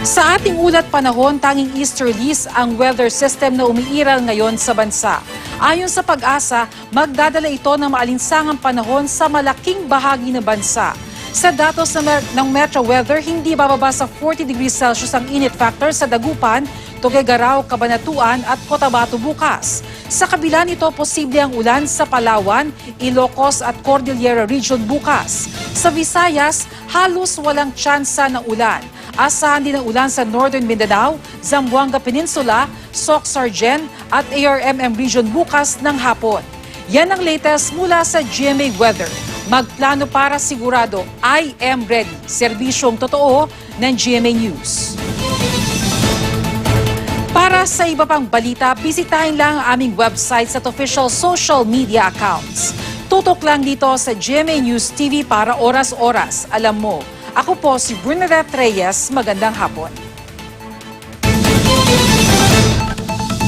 Sa ating ulat panahon, tanging easterlies ang weather system na umiiral ngayon sa bansa. Ayon sa Pag-asa, magdadala ito ng maalinsangang panahon sa malaking bahagi ng bansa. Sa datos ng Metro Weather, hindi bababa sa 40 degrees Celsius ang init factor sa Dagupan, Tuguegarao, Cabanatuan at Cotabato bukas. Sa kabila nito, posible ang ulan sa Palawan, Ilocos at Cordillera Region bukas. Sa Visayas, halos walang tsansa ng ulan. Asahan din ang ulan sa Northern Mindanao, Zamboanga Peninsula, Soc-Sargen at ARMM Region bukas ng hapon. Yan ang latest mula sa GMA Weather. Magplano para sigurado, I am ready. Serbisyong totoo ng GMA News. Para sa iba pang balita, bisitahin lang ang aming website at official social media accounts. Tutok lang dito sa GMA News TV para oras-oras. Alam mo, ako po si Bernadette Reyes. Magandang hapon.